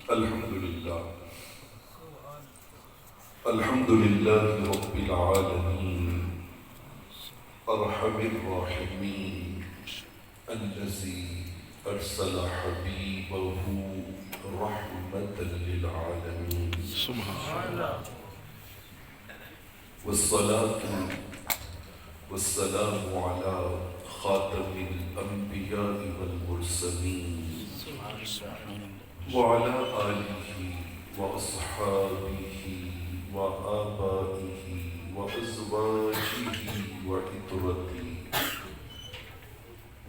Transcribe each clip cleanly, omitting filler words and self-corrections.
الحمدللہ الحمدللہ رب العالمین ارحم الراحمین الذی ارسل حبیبہ رحمتا للعالمین سبحان اللہ والصلاة والسلام علی خاتم الانبیاء والمرسلین وعلى آله وأصحابه وآبائه وأزواجه وعطرته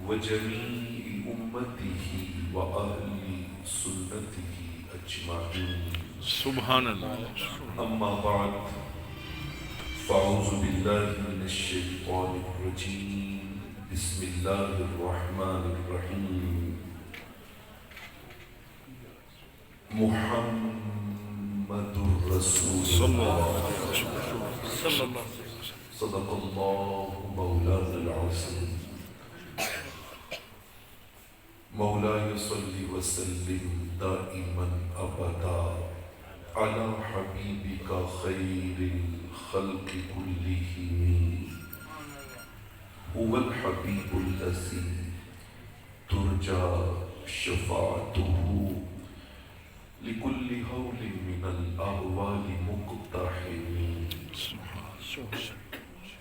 وجميع أمته وأهل سنته أجمعين سبحان الله أما بعد فأعوذ بالله من الشيطان الرجيم بسم الله الرحمن الرحيم محمد رسول الله صدق الله مولانا العظيم مولاي صل وسلم دائما أبدا على حبيبك خير الخلق كلهم هو الحبيب الذي ترجى شفاعته لكل هول من الأهوال مقتحمين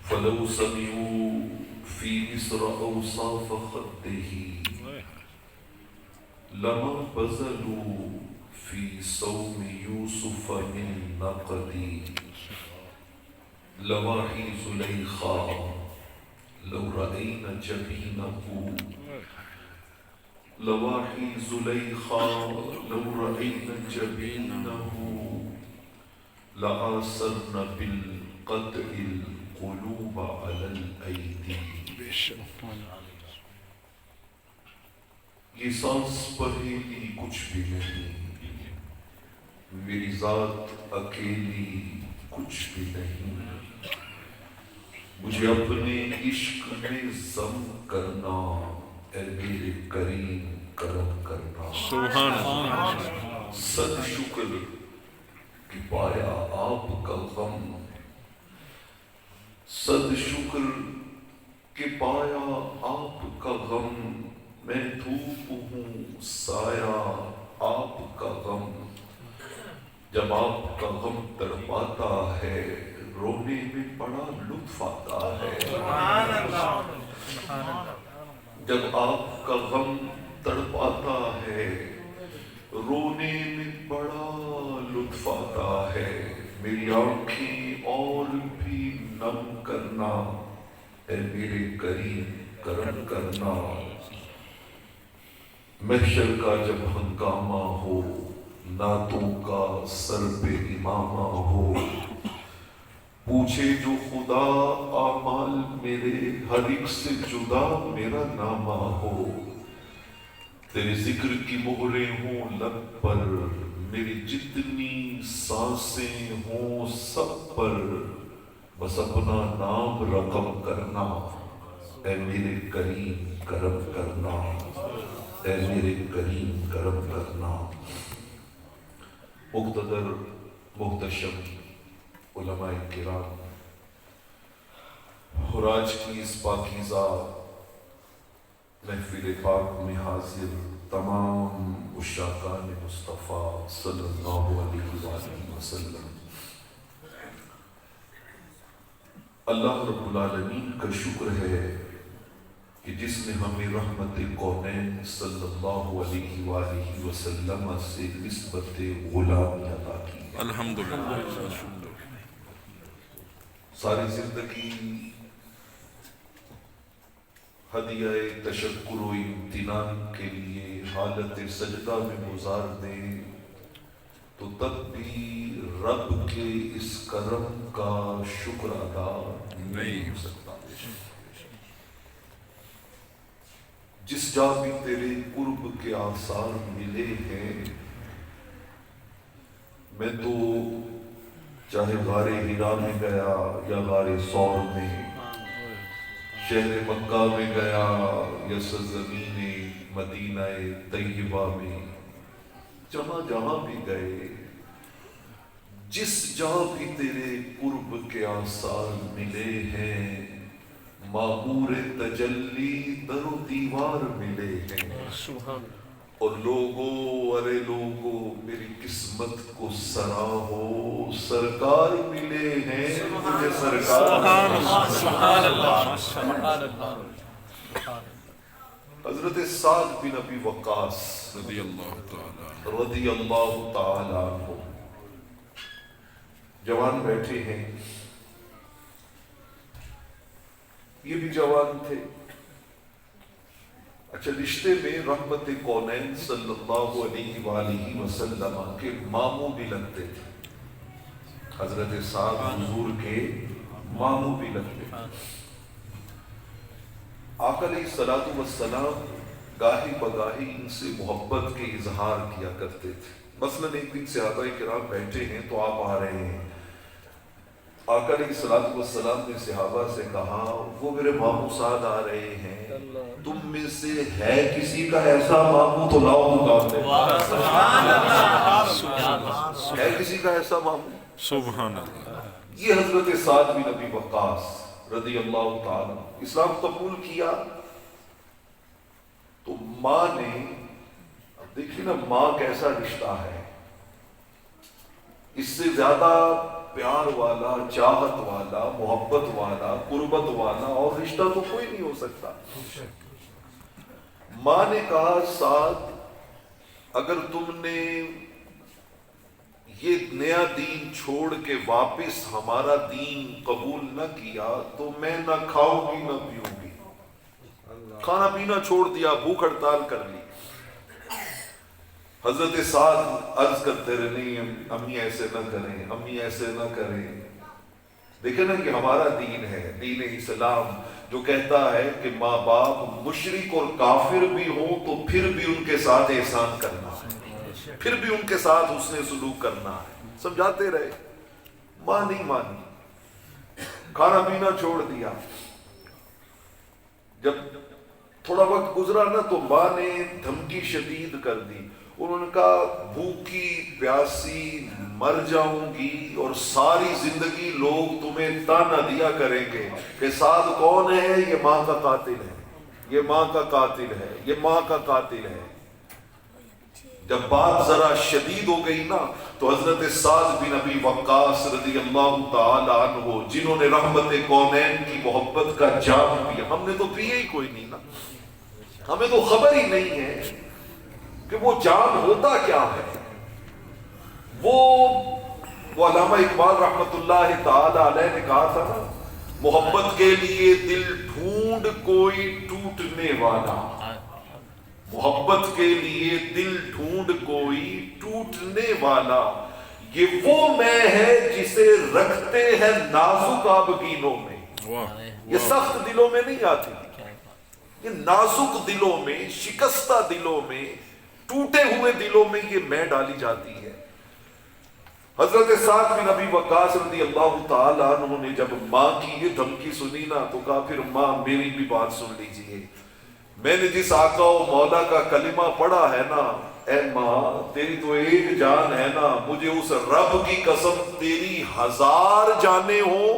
فلو سمعوا في مصر أوصاف خده لما بذلوا في صوم يوسف من نقد لواحي زليخا لو رأينا جبينه لواحي زليخا لو رأينا جبينه لآثرن بالقطع القلوب على الأيدي یہ سانس پہیلی کچھ بھی نہیں میری ذات اکیلی کچھ بھی نہیں مجھے اپنے عشق میں ضم کرنا اے میرے کریم کرم کرنا سبحان اللہ صد شکر کہ پایا آپ کا غم صد شکر کہ پایا آپ کا غم میں دھوپ ہوں سایہ آپ کا غم جب آپ کا غم تڑپاتا ہے رونے میں بڑا لطف آتا ہے سبحان اللہ جب آپ کا غم تڑپاتا ہے رونے میں بڑا لطف آتا ہے میری آنکھیں اور بھی نم کرنا اے میرے کریم کرم کرنا محشر کا جب ہنگامہ ہو نعتوں کا سر پہ امامہ ہو پوچھے جو خدا اعمال میرے ہر ایک سے جدا میرا نامہ ہو تیرے ذکر کی مہریں ہوں لب پر میری جتنی سانسیں ہوں سب پر بس اپنا نام رقم کرنا اے میرے کریم کرم کرنا اے میرے کریم کرم کرنا مقتدر محتشم علماء کرام اور آج کی اس پاکیزہ محفل پاک میں حاضر تمام عشاقان مصطفیٰ صلی اللہ علیہ وآلہ وسلم اللہ رب العالمین کا شکر ہے کہ جس نے ہمیں رحمت کونین صلی اللہ علیہ وآلہ وسلم سے نسبت غلامی عطا کی الحمدللہ ساری زندگی ہدیہ تشکر و امتنان کے لیے حالت سجدہ میں گزار دیں تو تب بھی رب کے اس کرم کا شکر ادا نہیں ہو سکتا جس جا بھی تیرے قرب کے آثار ملے ہیں میں تو چاہے غار ہرا میں گیا یا غار ثور میں شہر مکہ میں گیا یا سرزمین مدینہ طیبہ میں جہاں جہاں بھی گئے، جس جہاں بھی تیرے قرب کے آثار ملے ہیں، معمور تجلی در و دیوار ملے ہیں۔ اور لوگوں، ارے لوگوں، میری قسمت کو سراہو، سرکار ملے ہیں مجھے سرکار۔ سبحان اللہ، سبحان اللہ۔ حضرت سعد بن ابی وقاص رضی اللہ تعالی عنہ جوان بیٹھے ہیں، یہ بھی جوان تھے۔ اچھا، رشتے میں رحمت کونین صلی اللہ علیہ وآلہ وسلم کے ماموں بھی لگتے تھے، حضرت سعد حضور کے ماموں بھی لگتے تھے۔ آقا علیہ الصلوۃ والسلام گاہی بگاہی ان سے محبت کے اظہار کیا کرتے تھے۔ مثلاً ایک دن صحابہ کرام بیٹھے ہیں تو آپ آ رہے ہیں، آقا علیہ الصلوۃ والسلام نے صحابہ سے کہا وہ میرے ماموں سعد آ رہے ہیں، تم میں سے ہے کسی کا ایسا ماموں تو لاؤ مقابلے میں۔ ہے کسی کا ایسا ماموں؟ سبحان اللہ۔ یہ حضرت سعد بن ابی وقاص رضی اللہ تعالیٰ اسلام قبول کیا تو ماں نے، اب دیکھیے نا ماں کیسا رشتہ ہے، اس سے زیادہ پیار والا، چاہت والا، محبت والا، قربت والا اور رشتہ تو کوئی نہیں ہو سکتا۔ ماں نے کہا سعد، اگر تم نے یہ نیا دین چھوڑ کے واپس ہمارا دین قبول نہ کیا تو میں نہ کھاؤں گی نہ پیوں گی۔ کھانا پینا چھوڑ دیا، بھوک ہڑتال کر لی۔ حضرت سعد عرض کرتے رہے نہیں امی ایسے نہ کریں، امی ایسے نہ کریں۔ دیکھیں نا کہ ہمارا دین ہے، دین اسلام، جو کہتا ہے کہ ماں باپ مشرک اور کافر بھی ہوں تو پھر بھی ان کے ساتھ احسان کرنا ہے، پھر بھی ان کے ساتھ حسن سلوک کرنا ہے۔ سمجھاتے رہے، ماں نہیں مانی، کھانا پینا چھوڑ دیا۔ جب تھوڑا وقت گزرا نا تو ماں نے دھمکی شدید کر دی، انہوں نے کہا بھوکی پیاسی مر جاؤں گی اور ساری زندگی لوگ تمہیں تانا دیا کریں گے کہ سعد کون ہے؟ یہ ماں کا قاتل ہے، یہ ماں کا قاتل ہے، یہ ماں کا قاتل ہے۔ جب بات ذرا شدید ہو گئی نا تو حضرت سعد بن ابی وقاص رضی اللہ تعالی عنہ، جنہوں نے رحمت کونین کی محبت کا جام پیا، ہم نے تو پیے ہی کوئی نہیں نا، ہمیں تو خبر ہی نہیں ہے کہ وہ جام ہوتا کیا ہے۔ وہ علامہ اقبال رحمت اللہ تعالی علیہ نے کہا تھا نا، محبت کے لیے دل ڈھونڈ کوئی ٹوٹنے والا، محبت کے لیے دل ڈھونڈ کوئی ٹوٹنے والا، یہ وہ میں ہے جسے رکھتے ہیں نازک آبگینوں میں۔ یہ سخت دلوں میں نہیں آتی، یہ نازک دلوں میں، شکستہ دلوں میں، ٹوٹے ہوئے دلوں میں یہ میں ڈالی جاتی ہے۔ حضرت سعد بن ابی وقاص رضی اللہ تعالی عنہ نے جب ماں کی یہ دھمکی سنی نا تو کہا پھر ماں میری بھی بات سن لیجئے، میں نے جس آقا و مولا کا کلمہ پڑھا ہے نا، اے ماں تیری تو ایک جان ہے نا، مجھے اس رب کی قسم تیری 1000 جانیں ہوں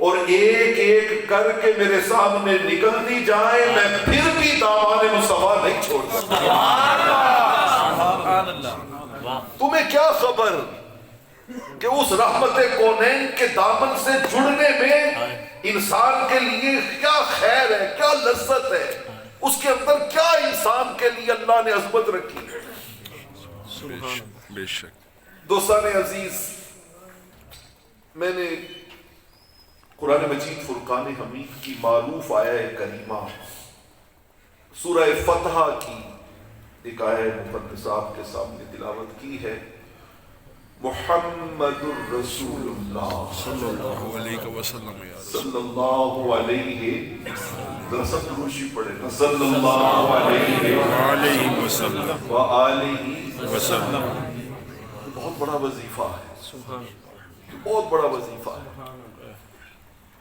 اور ایک ایک کر کے میرے سامنے نکلتی جائیں، میں پھر بھی دامان مصطفیٰ نہیں چھوڑ سکتا۔ تمہیں کیا خبر کہ اس رحمت کونین کے دامن سے جڑنے میں انسان کے لیے کیا خیر ہے، کیا لذت ہے، اس کے اندر کیا انسان کے لیے اللہ نے عظمت رکھی ہے۔ بے شک دوستان عزیز، میں نے قرآن مجید فرقان حمید کی معروف آیہ کریمہ سورہ فتح کی ایک آیہ مقدسہ آپ کے سامنے تلاوت کی ہے۔ محمد الرسول اللہ صلی اللہ علیہ وسلم، صلی اللہ علیہ روشی پڑے نا، صلی اللہ علیہ وسلم وآلہ وسلم۔ بہت بڑا وظیفہ ہے، بہت بڑا وظیفہ ہے۔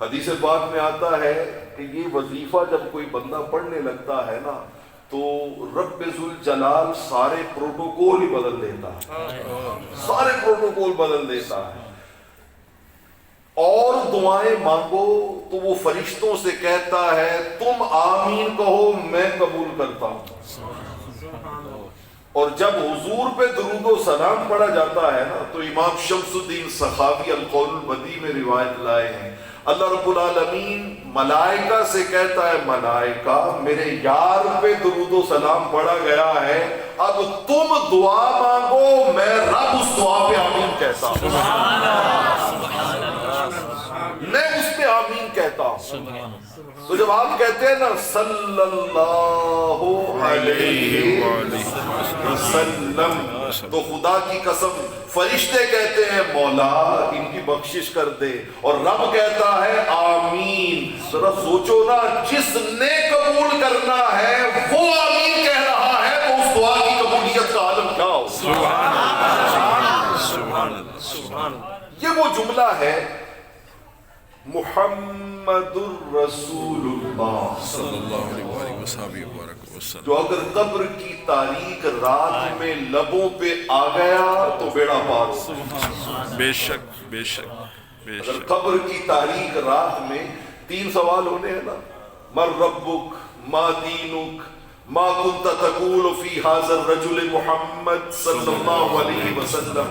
حدیث پاک میں آتا ہے کہ یہ وظیفہ جب کوئی بندہ پڑھنے لگتا ہے نا تو رب ذوالجلال سارے پروٹوکول ہی بدل دیتا ہے، سارے پروٹوکول بدل دیتا ہے. اور دعائیں مانگو تو وہ فرشتوں سے کہتا ہے تم آمین کہو میں قبول کرتا ہوں. اور جب حضور پہ درود و سلام پڑھا جاتا ہے نا تو امام شمس الدین سخاوی القول البدیع میں روایت لائے ہیں، اللہ رب العالمین ملائکہ سے کہتا ہے ملائکہ میرے یار پہ درود و سلام پڑھا گیا ہے، اب تم دعا مانگو میں رب اس دعا پہ آمین کہتا ہوں، میں اس پہ آمین کہتا ہوں. تو جب آپ کہتے ہیں نا صلی اللہ علیہ وسلم تو خدا کی قسم فرشتے کہتے ہیں مولا ان کی بخشش کر دے، اور رب کہتا ہے آمین. ذرا سوچو نا، جس نے قبول کرنا ہے وہ آمین کہہ رہا ہے تو اس دعا کی قبولیت کا عالم کیا ہو. یہ وہ جملہ ہے محمد الرسول اللہ صلی اللہ علیہ وسلم جو اگر قبر کی تاریک رات میں لبوں پہ آ گیا تو بیڑا پار ہو. بے شک بے شک بے اگر شک. قبر کی تاریک رات میں 3 سوال ہونے ہیں نا، من ربک ما دینک ما کنت تقول فی ھذا الرجل محمد صلی اللہ علیہ وسلم،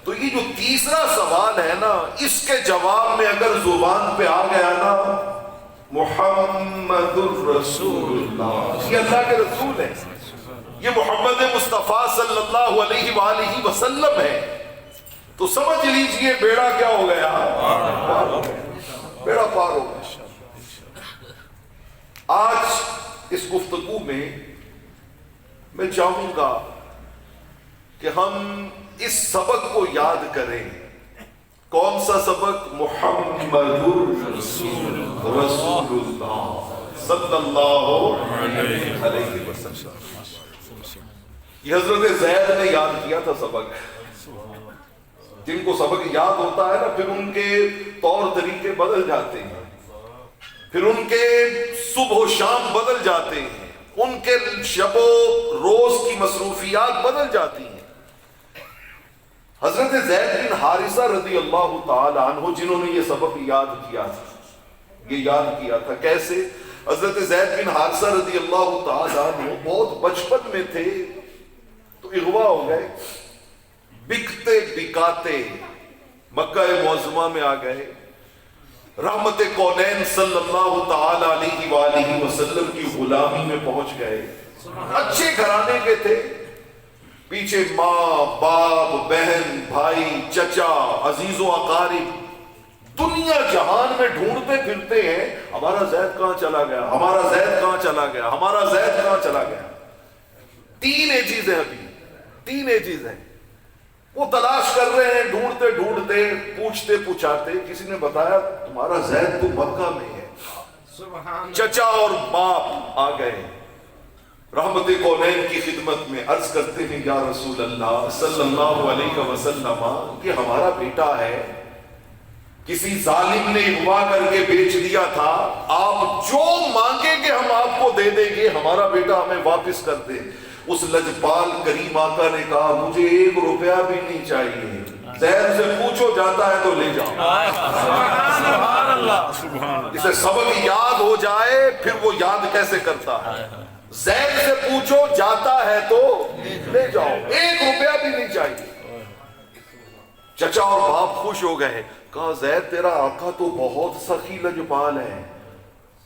تو یہ جو تیسرا سوال ہے نا اس کے جواب میں اگر زبان پہ آ گیا نا محمد الرسول اللہ، یہ اللہ کے رسول ہے، یہ محمد مصطفیٰ صلی اللہ علیہ وآلہ وسلم ہے، تو سمجھ لیجئے بیڑا کیا ہو گیا، بیڑا پار ہو گیا. آج اس گفتگو میں چاہوں گا کہ ہم اس سبق کو یاد کریں. کون سا سبق؟ محمد رسول اللہ صلی اللہ علیہ وسلم. یہ حضرت زید نے یاد کیا تھا سبق. جن کو سبق یاد ہوتا ہے نا پھر ان کے طور طریقے بدل جاتے ہیں، پھر ان کے صبح و شام بدل جاتے ہیں، ان کے شب و روز کی مصروفیات بدل جاتی ہیں. حضرت زید بن حارثہ رضی اللہ تعالی عنہ جنہوں نے یہ سبق یاد کیا تھا کیسے؟ حضرت زید بن حارثہ رضی اللہ تعالی عنہ بہت بچپن میں تھے تو اغوا ہو گئے، بکتے بکاتے مکہ معظمہ میں آ گئے، رحمت کونین صلی اللہ تعالی علیہ وآلہ وسلم کی غلامی میں پہنچ گئے. اچھے گھرانے کے تھے، پیچھے ماں باپ بہن بھائی چچا عزیز و اقارب دنیا جہان میں ڈھونڈتے پھرتے ہیں ہمارا زید کہاں چلا گیا، ہمارا زید کہاں چلا گیا، ہمارا زید کہاں چلا گیا. 3 ایجز ہیں، ابھی 3 ایجز ہیں، وہ تلاش کر رہے ہیں، ڈھونڈتے ڈھونڈتے پوچھتے پوچھاتے کسی نے بتایا تمہارا زید تو مکہ میں ہے. چچا اور باپ آ گئے رحمت کونین کی خدمت میں، عرض کرتے ہیں یا رسول اللہ صلی اللہ علیہ وسلم کہ ہمارا بیٹا ہے، کسی ظالم نے اغوا کر کے بیچ دیا تھا، آپ جو مانگیں گے ہم آپ کو دے دیں گے، ہمارا بیٹا ہمیں واپس کر دے. اس لجپال کریم آقا نے کہا مجھے 1 روپیہ بھی نہیں چاہیے، زید سے پوچھو جاتا ہے تو لے جاؤ. اسے سبق یاد ہو جائے پھر وہ یاد کیسے کرتا ہے. زید سے پوچھو جاتا ہے تو لے جاؤ، 1 روپیہ بھی نہیں چاہیے. چچا اور باپ خوش ہو گئے، کہا زید تیرا آقا تو بہت سخی لجپال ہے،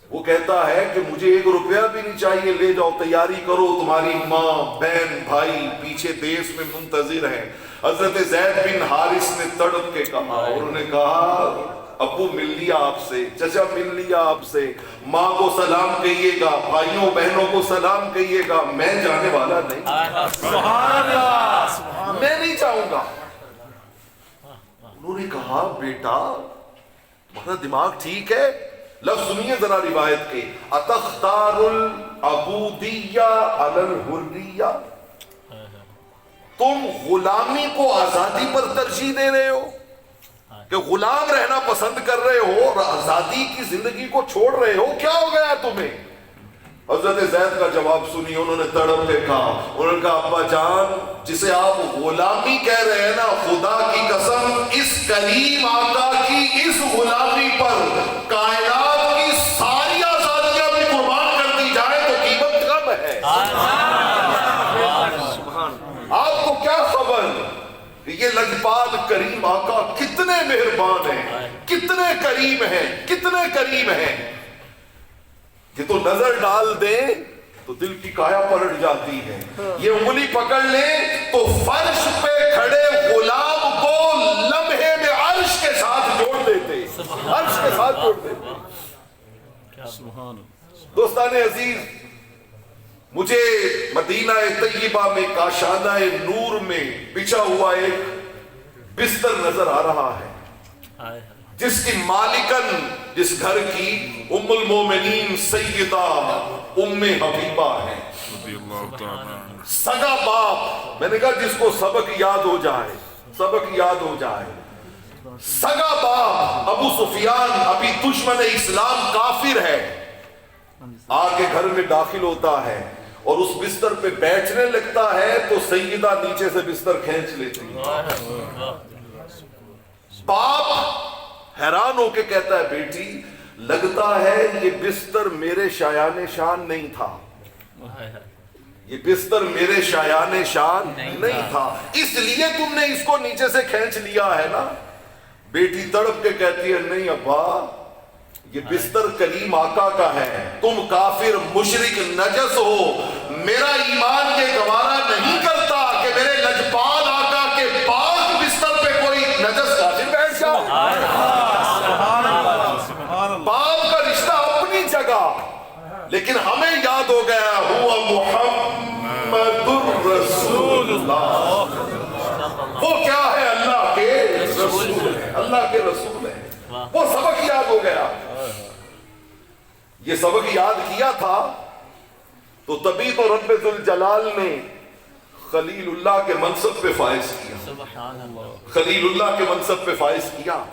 وہ کہتا ہے کہ مجھے 1 روپیہ بھی نہیں چاہیے، لے جاؤ، تیاری کرو، تمہاری ماں بہن بھائی پیچھے دیس میں منتظر ہیں. حضرت زید بن حارث نے تڑپ کے کہا، اور انہوں نے کہا ابو مل لیا آپ سے، چچا مل لیا آپ سے، ماں کو سلام کہیے گا، بھائیوں بہنوں کو سلام کہیے گا، میں جانے والا نہیں، میں نہیں چاہوں گا. انہوں نے کہا بیٹا تمہارا دماغ ٹھیک ہے؟ لفظ سنیے ذرا روایت کے، اتختار العبودیہ علی الحریہ، تم غلامی کو آزادی پر ترجیح دے رہے ہو کہ غلام رہنا پسند کر رہے ہو اور آزادی کی زندگی کو چھوڑ رہے ہو، کیا ہو گیا تمہیں؟ حضرت زید کا جواب سنی، انہوں نے تڑپ کے کہا، انہوں نے کہا ابا جان جسے آپ غلامی کہہ رہے ہیں نا، خدا کی قسم اس کریم آقا کی اس غلامی پر کائنات کی ساری آزادیاں بھی قربان کر دی جائیں تو قیمت کم ہے۔ آپ کو کیا خبر یہ لجپال کریم آقا کتنے مہربان ہیں، کتنے کریم ہیں، کتنے کریم ہیں۔ یہ تو نظر ڈال دیں تو دل کی کایا پلٹ جاتی ہے، یہ انگلی پکڑ لیں تو فرش پہ کھڑے غلام کو لمحے میں عرش کے ساتھ جوڑ دیتے، عرش کے ساتھ جوڑ دیتے۔ دوستان عزیز، مجھے مدینہ طیبہ میں کاشانہ نور میں بچھا ہوا ایک بستر نظر آ رہا ہے، جس کی مالکن، جس گھر کی ام المومنین سیدہ ام حبیبہ ہے، سگا باپ، میں نے کہا جس کو سبق یاد ہو جائے، سبق یاد ہو جائے، سگا باپ ابو سفیان ابھی دشمن اسلام کافر ہے، آ کے گھر میں داخل ہوتا ہے اور اس بستر پہ بیٹھنے لگتا ہے تو سیدہ نیچے سے بستر کھینچ لیتی ہے۔ باپ حیران ہو کے کہتا ہے بیٹی لگتا ہے یہ بستر میرے شایان شان نہیں تھا، یہ بستر میرے شایان شان نہیں تھا، اس لیے تم نے اس کو نیچے سے کھینچ لیا ہے نا۔ بیٹی تڑپ کے کہتی ہے نہیں ابا، یہ بستر کریم آقا کا ہے، تم کافر مشرک نجس ہو، میرا ایمان یہ گوارا نہیں کرتا کہ میرے لجپال آقا کے پاک بستر پہ کوئی نجس کافر بیٹھ جائے۔ باپ کا رشتہ اپنی جگہ، لیکن ہمیں یاد ہو گیا ہوا محمد الرسول اللہ، وہ کیا ہے؟ اللہ کے رسول ہے، اللہ کے رسول ہے، وہ سبق یاد ہو گیا۔ یہ سبق یاد کیا تھا تو تبھی تو رب ذوالجلال نے خلیل اللہ کے منصب پہ فائز کیا، خلیل اللہ کے منصب پہ فائز کیا۔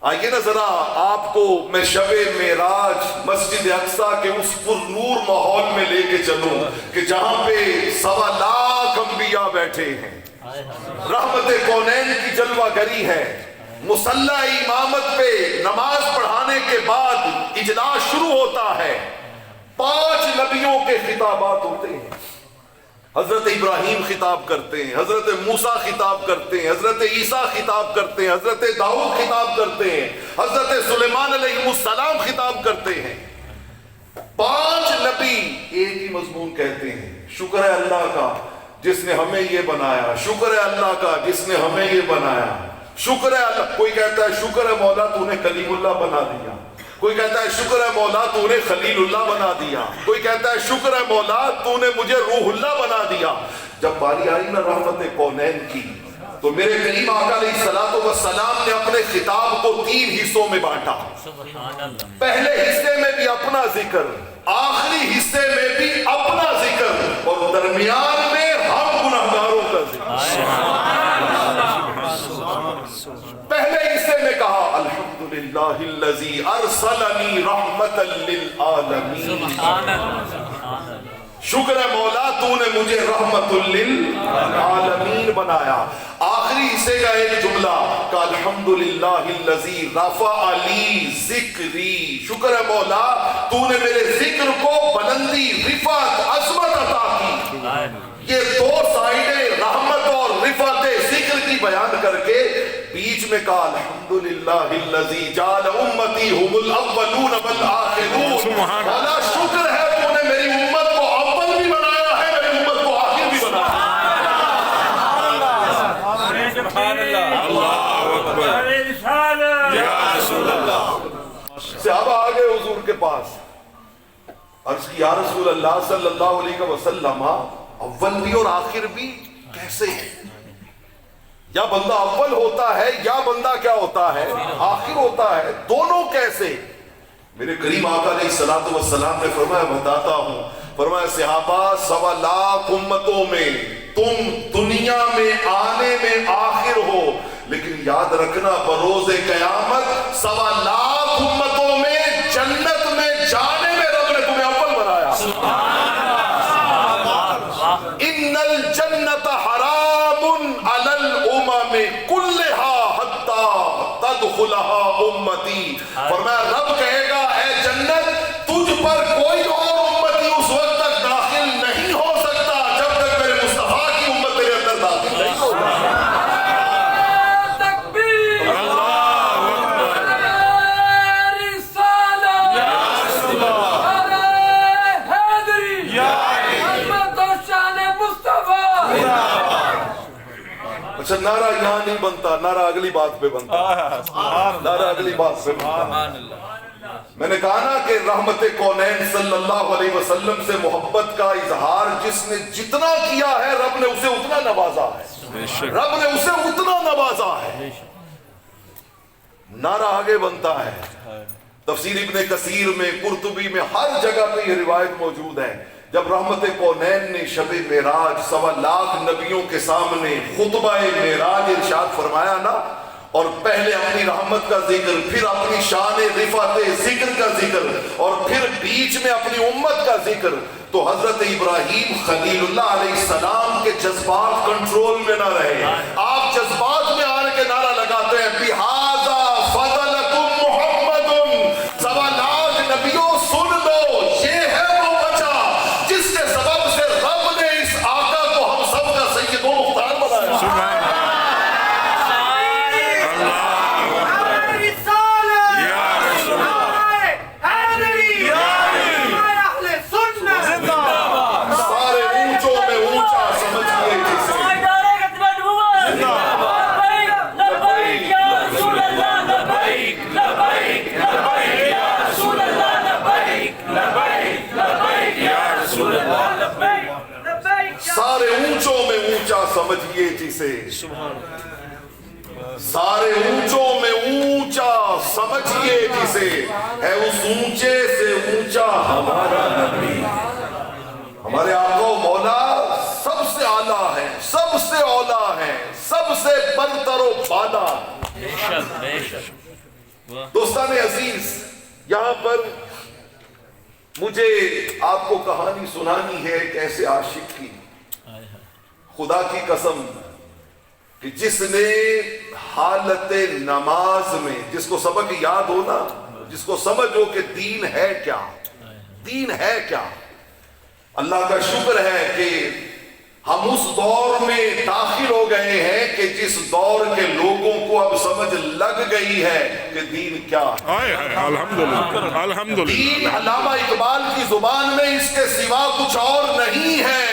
آئیے نا ذرا آپ کو میں شب معراج مسجد اقصیٰ کے اس پر نور ماحول میں لے کے چلوں کہ جہاں پہ 1.25 لاکھ انبیاء بیٹھے ہیں، رحمت کونین کی جلوہ گری ہے، مصلی امامت پہ نماز پڑھانے کے بعد اجلاس شروع ہوتا ہے، 5 نبیوں کے خطابات ہوتے ہیں، حضرت ابراہیم خطاب کرتے ہیں، حضرت موسیٰ خطاب کرتے ہیں، حضرت عیسیٰ خطاب کرتے ہیں، حضرت داؤد خطاب کرتے ہیں، حضرت سلیمان علیہ السلام خطاب کرتے ہیں۔ 5 نبی ایک ہی مضمون کہتے ہیں، شکر ہے اللہ کا جس نے ہمیں یہ بنایا، شکر ہے اللہ کا جس نے ہمیں یہ بنایا، شکر ہے اللہ۔ کوئی کہتا ہے شکر ہے مولا تو نے کلیم اللہ بنا دیا، کوئی کہتا ہے شکر ہے مولا تو نے خلیل اللہ بنا دیا، کوئی کہتا ہے شکر ہے مولا تو نے مجھے روح اللہ بنا دیا۔ جب باری آئی نا رحمت کونین کی تو میرے کریم آقا علیہ السلام نے اپنے خطاب کو 3 حصوں میں بانٹا، پہلے حصے میں بھی اپنا ذکر، آخری حصے میں بھی اپنا ذکر، اور درمیان میں ہم گناہگاروں کا ذکر۔ پہلے حصے میں کہا الحمدللہ الذی ارسلنی رحمتا للعالمین، شکر ہے مولا تو نے مجھے رحمت للعالمین بنایا۔ آخری حصے کا ایک جملہ کہ الحمدللہ الذی رفع لی ذکری، شکر ہے مولا تو نے میرے ذکر کو بلندی، رفعت، عظمت عطا کی۔ یہ 2 سائیڈیں رحمت اور رفعت ذکر کی بیان کر کے بیچ میں کہا الحمدللہ الذی جعل امتی هم الاولون والآخرون، مولا شکر ہے تو نے میری امت کو اول بھی بنایا ہے، میری امت کو آخر بھی بنایا ہے۔ سبحان اللہ، اللہ اکبر، یا رسول اللہ۔ صحابہ آگے حضور کے پاس، عرض کی یا رسول اللہ صلی اللہ علیہ وسلم اول بھی اور آخر بھی کیسے ہے؟ یا بندہ اول ہوتا ہے یا بندہ کیا ہوتا ہے؟ آخر ہوتا ہے، دونوں کیسے؟ میرے کریم آقا علیہ السلام نے فرمایا بتاتا ہوں، فرمایا صحابہ 1.25 لاکھ امتوں میں تم دنیا میں آنے میں آخر ہو، لیکن یاد رکھنا بروز قیامت 1.25 لاکھ امتوں میں جنت میں جانے میں رب نے تمہیں اول بنا ان الجنت حرام علی الامم کلها حتی تدخلها امتی. فرمایا رب کہے گا اے جنت تجھ پر کوئی اور امتی اس وقت تک داخل نہیں ہو سکتا جب تک میرے مصطفیٰ کی امت میرے اندر داخل نہیں ہو سکتا. اچھا نعرہ یہاں نہیں بنتا، نعرہ اگلی بات پہ بنتا، نعرہ اگلی بات پہ بنتا. میں نے کہا نا کہ رحمت کونین صلی اللہ علیہ وسلم سے محبت کا اظہار جس نے جتنا کیا ہے رب نے اسے اتنا نوازا ہے، رب نے اسے اتنا نوازا ہے. نعرہ آگے بنتا ہے. تفسیر ابن کثیر میں، قرطبی میں، ہر جگہ پہ یہ روایت موجود ہے. جب رحمت کونین نے شب معراج 1.25 نبیوں کے سامنے خطبہ معراج ارشاد فرمایا نا، اور پہلے اپنی رحمت کا ذکر، پھر اپنی شان رفعت ذکر کا ذکر، اور پھر بیچ میں اپنی امت کا ذکر، تو حضرت ابراہیم خلیل اللہ علیہ السلام کے جذبات کنٹرول میں نہ رہے. آپ جذبات میں آنے کے نعرہ لگاتے ہیں بِهَذَا فَضَلَكُمْ مُحَمَّدٌ. 1.25 نبیوں سن لو، یہ ہے وہ بچہ جس کے سبب سے رب نے اس آقا کو ہم سب کا سید و مختار بنایا. سمجھئے جسے، سارے اونچوں میں اونچا سمجھئے جسے، ہے اس اونچے سے اونچا ہمارا نبی. ہمارے آقا و مولا سب سے اعلیٰ ہے، سب سے اولیٰ ہے، سب سے برتر و بالا. دوستان عزیز، یہاں پر مجھے آپ کو کہانی سنانی ہے ایک ایسے عاشق کی. خدا کی قسم کہ جس نے حالت نماز میں، جس کو سبق یاد ہو نا، جس کو سمجھ ہو کہ دین ہے کیا، دین ہے کیا. اللہ کا شکر ہے کہ ہم اس دور میں داخل ہو گئے ہیں کہ جس دور کے لوگوں کو اب سمجھ لگ گئی ہے کہ دین کیا ہے. الحمدللہ الحمدللہ. دین علامہ اقبال کی زبان میں اس کے سوا کچھ اور نہیں ہے.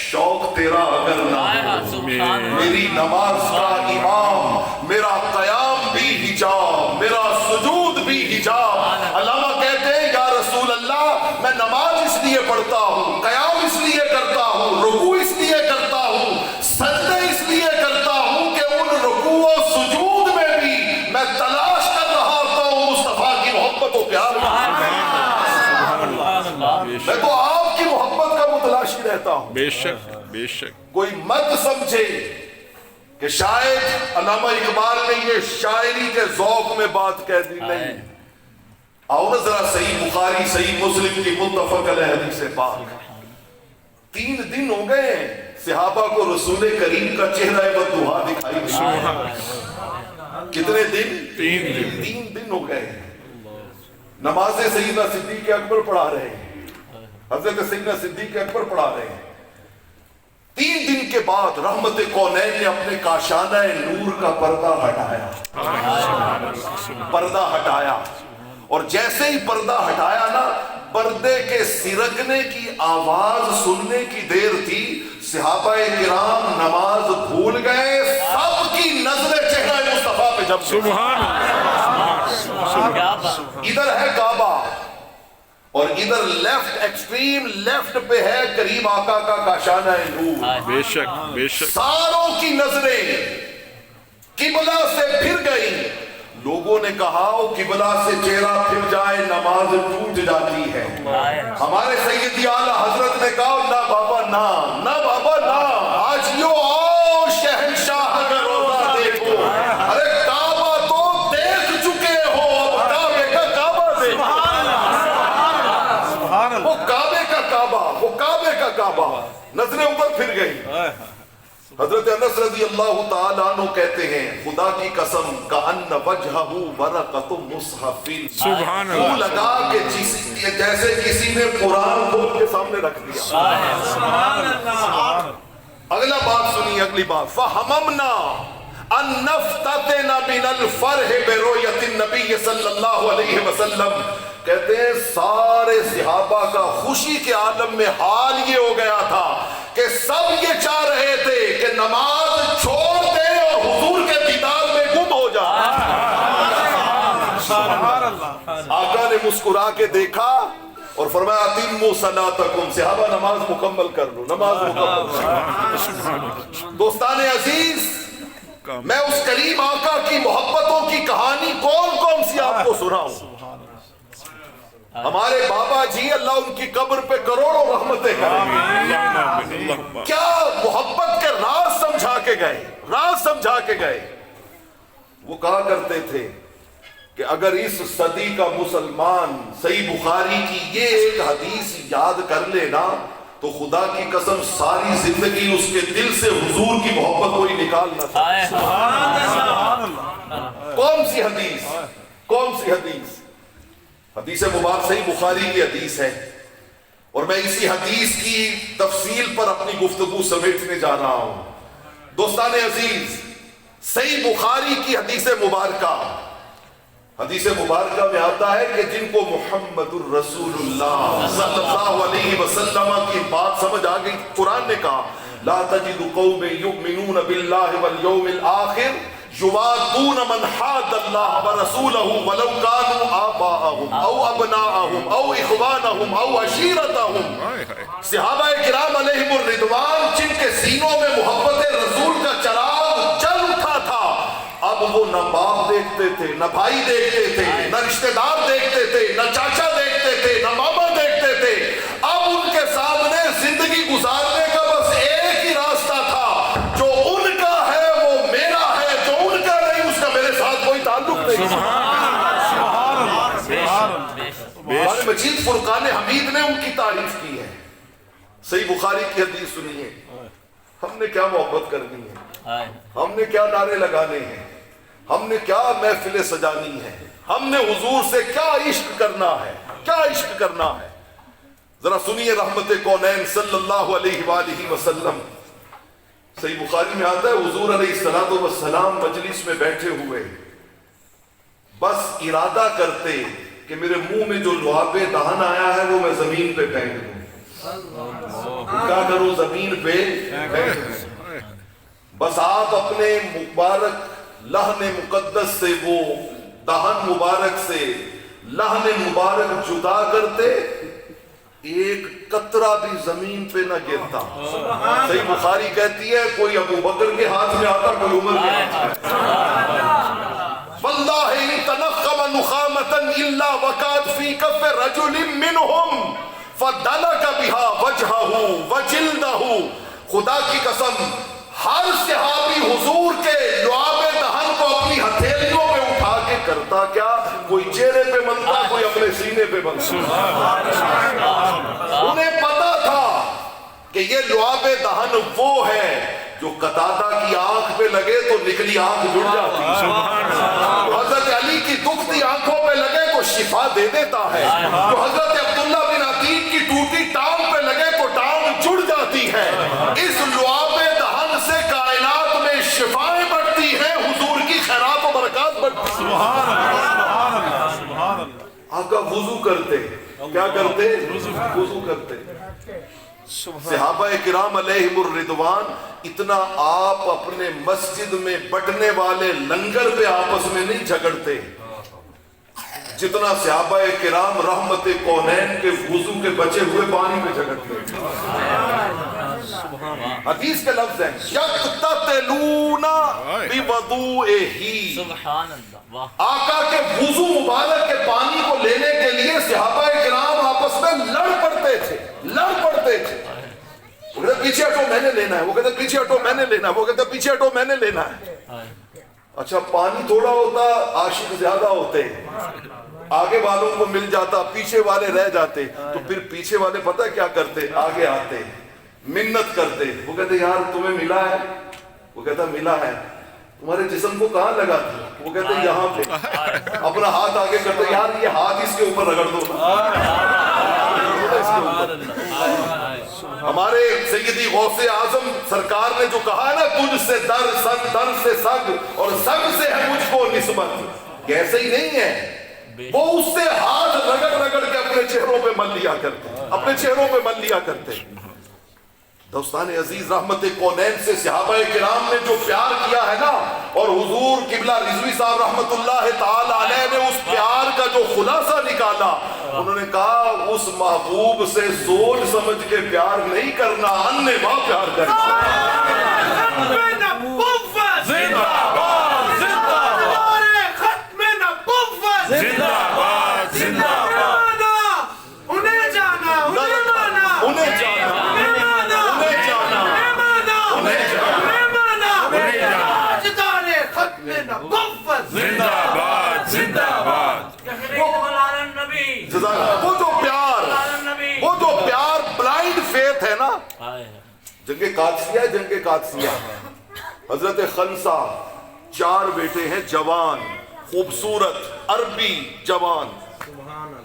شوق تیرا اگر نہ ہو میری نماز کا امام، میرا قیام بھی حجاب، میرا سجود بھی حجاب. علامہ کہتے ہیں یا رسول اللہ میں نماز اس لیے پڑھتا ہوں، قیام اس لیے کرتا ہوں، رکوع اس لیے کرتا ہوں، سجدے اس لیے کرتا ہوں کہ ان رکوع و سجود میں بھی میں تلاش کر رہا ہوتا ہوں مصطفیٰ کی محبت و پیار. میں تو آپ کی محبت کا متلاشی رہتا ہوں. بے شک بے شک. کوئی مت سمجھے کہ شاید علامہ اقبال نے یہ شاعری کے ذوق میں بات کہہ دی. نہیں. آؤ نا ذرا صحیح بخاری صحیح مسلم کی متفق علیہ حدیث پاک. 3 دن ہو گئے صحابہ کو رسول کریم کا چہرہ بددعا دکھائی دیا. کتنے دن؟ 3 دن ہو گئے. نماز سیدنا صدیق اکبر پڑھا رہے ہیں، حضرت سیدنا صدیق اکبر پڑھا رہے ہیں. 3 دن کے بعد رحمت کونین نے اپنے کاشانہ نور کا پردہ ہٹایا. پردہ ہٹایا، اور جیسے ہی پردہ ہٹایا نا، پردے کے سرکنے کی آواز سننے کی دیر تھی. صحابہ کرام نماز بھول گئے، سب کی نظریں چہرہ مصطفیٰ پہ جم گئی. سبحان اللہ. ادھر ہے کعبہ اور ادھر لیفٹ ایکسٹریم لیفٹ پہ ہے کریم آقا کا کاشانہ نور. بے شک بے شک. ساروں کی نظریں قبلہ سے پھر گئی. لوگوں نے کہا وہ قبلہ سے چہرہ پھر جائے نماز ٹوٹ جاتی ہے. ہمارے سیدی اعلیٰ حضرت نے کہا نہ بابا نہ، نہ بابا نہ، آج یوں آؤ شہنشاہ کا روزہ دیکھو. ارے کعبہ تو دیکھ چکے ہو، اب کعبے کا کعبہ دیکھو. وہ کعبے کا کعبہ. نظریں اوپر پھر گئی. حضرت انس رضی اللہ تعالیٰ عنہ کہتے ہیں خدا کی قسم کأن وجہہ ورقۃ مصحف. سبحان وہ اللہ. لگا کہ جیسے کسی نے قرآن کھول کے سامنے رکھ دیا. اگلا بات سنیے, اگلی بات. فَحَمَمْنَا أَن نَفْتَتِنَ مِنَ الْفَرْحِ بِرُؤْيَةِ النَّبِيِّ صلی اللہ علیہ وسلم. کہتے ہیں سارے صحابہ کا خوشی کے عالم میں حال یہ ہو گیا تھا کہ سب یہ چاہ رہے تھے کہ نماز چھوڑ دیں اور حضور کے دیدار میں گم ہو جائیں. آقا نے مسکرا کے دیکھا اور فرمایا اتموا صلاتکم. صحابہ نماز مکمل کر لو, نماز مکمل. دوستان عزیز, میں اس کریم آقا کی محبتوں کی کہانی کون کون سی آپ کو سناؤں. ہمارے بابا جی اللہ ان کی قبر پہ کروڑوں رحمتیں کریں. کیا محبت کے راز سمجھا کے گئے, راز سمجھا کے گئے. وہ کہا کرتے تھے کہ اگر اس صدی کا مسلمان صحیح بخاری کی یہ ایک حدیث یاد کر لے نا تو خدا کی قسم ساری زندگی اس کے دل سے حضور کی محبت کوئی نکال نہ سکے. کون سی حدیث, کون سی حدیث؟ حدیث مبارک صحیح بخاری کی حدیث ہے اور میں اسی حدیث کی تفصیل پر اپنی گفتگو سمیٹنے جا رہا ہوں. دوستان عزیز, صحیح بخاری کی حدیث مبارکہ, حدیث مبارکہ میں آتا ہے کہ جن کو محمد الرسول اللہ صلی اللہ علیہ وسلم کی بات سمجھ آ گئی, قرآن نے کہا لا تجد قوم یؤمنون باللہ والیوم الآخر یوادون من حاد اللہ ورسولہ ولو کانوا آباءہم او ابناءہم او اخوانہم او عشیرتہم. صحابہ کرام علیہم الرضوان جن کے سینوں میں محبت رسول کا چراغ جل اٹھا تھا, اب وہ نہ باپ دیکھتے تھے, نہ بھائی دیکھتے تھے, نہ رشتہ دار دیکھتے تھے, نہ چاچا دیکھتے تھے, نہ ماما دیکھتے تھے. اب ان کے سامنے زندگی گزارنے کا بس ایک ہی راستہ تھا, جو ان کا ہے وہ میرا ہے, جو ان کا نہیں اس کا میرے ساتھ کوئی تعلق نہیں. قرآن مجید فرقان حمید نے ان کی تعریف کی ہے. صحیح بخاری کی حدیث سنیے. ہم نے کیا محبت کرنی ہے, ہم نے کیا نعرے لگانے ہیں, ہم نے کیا محفلیں سجانی ہے, ہم نے حضور سے کیا عشق کرنا ہے, کیا عشق کرنا ہے. ذرا سنیے رحمت کونین صلی اللہ علیہ وآلہ وسلم. صحیح بخاری میں آتا ہے حضور علیہ السلام مجلس میں بیٹھے ہوئے بس ارادہ کرتے کہ میرے منہ میں جو لعاب دہن آیا ہے وہ میں زمین پہ پھینک دوں. کیا کروں, زمین پہ پھینک دوں. بس آپ اپنے مبارک لحن مقدس سے وہ دہن مبارک سے لحن مبارک جدا کرتے, ایک قطرہ بھی زمین پہ نہ گرتا. صحیح بخاری کہتی ہے کوئی ابو بکر کے ہاتھ میں آتا, کوئی عمر کے ہاتھ میں. واللہ ان تنخم نخامتا الا وقعت فی کف رجل منہم فدلک بها وجہہ وجلدہ. خدا کی قسم ہر صحابی حضور کے لعاب دہن کو اپنی ہتھیلیوں میں اٹھا کے کرتا کیا, کوئی چہرے پہ بنتا, کوئی اپنے سینے پہ بنتا. انہیں پتا تھا کہ یہ لعاب دہن وہ ہے جو قتادہ کی آنکھ پہ لگے تو نکلی آنکھ جڑ جاتی, حضرت علی کی دکھتی آنکھوں پہ لگے تو شفا دے دیتا ہے, جو حضرت عبداللہ بن عتیق کی ٹوٹی ٹانگ پہ لگے تو ٹانگ جڑ جاتی ہے. اس لعاب دہن سے کائنات میں شفائیں بڑھتی ہیں, حضور کی خیرات و برکات بڑھتی ہیں. آقا وضو کرتے, کیا کرتے, وضو کرتے. صحابہ کرام علیہم الرضوان اتنا آپ اپنے مسجد میں بٹنے والے لنگر پہ آپس میں نہیں جھگڑتے جتنا صحابہ کرام رحمت کونین کے وضو کے بچے ہوئے پانی میں جھگڑتے. حدیث کے لفظ ہیں یقتتلون بوضوئہ. آقا کے وضو مبارک کے پانی کو لینے کے لیے صحابہ کرام آپس میں لڑ پڑتے تھے, لڑ پڑتے تھے. وہ کہتے پیچھے ہٹو میں نے لینا ہے, وہ کہتے پیچھے ہٹو میں نے لینا ہے, وہ کہتے پیچھے ہٹو میں نے لینا ہے. اچھا پانی تھوڑا ہوتا, عاشق زیادہ ہوتے, آگے والوں کو مل جاتا, پیچھے والے رہ جاتے, تو پھر پیچھے والے پتہ کیا کرتے, آگے آتے, منت کرتے. وہ کہتے یار تمہیں ملا ہے؟ وہ کہتا ملا ہے. تمہارے جسم کو کہاں لگا تھا؟ وہ کہتے یہاں پہ. اپنا ہاتھ آگے کرتے یار یہ ہاتھ اس کے اوپر رگڑ دو. ہمارے سیدی غوث اعظم سرکار نے جو کہا نا تجھ سے در سگ در سے سگ اور سگ سے ہے مجھ کو نسبت، ایسے ہی نہیں ہے. وہ اس سے ہاتھ رگڑ رگڑ کے اپنے چہروں پہ مل لیا کرتے، اپنے چہروں پہ مل لیا کرتے. دوستان عزیز، رحمت کونین سے صحابہ کرام نے جو پیار کیا ہے نا، اور حضور قبلہ رضوی صاحب رحمت اللہ تعالی علیہ نے اس پیار کا جو خلاصہ نکالا، انہوں نے کہا اس محبوب سے سوچ سمجھ کے پیار نہیں کرنا، انے واہ پیار کرنا. وہ جو پیار بلائنڈ فیتھ ہے نا. جنگ قادسیہ، جنگ قادسیہ، حضرت خنسا 4 بیٹے ہیں جوان خوبصورت عربی جوان،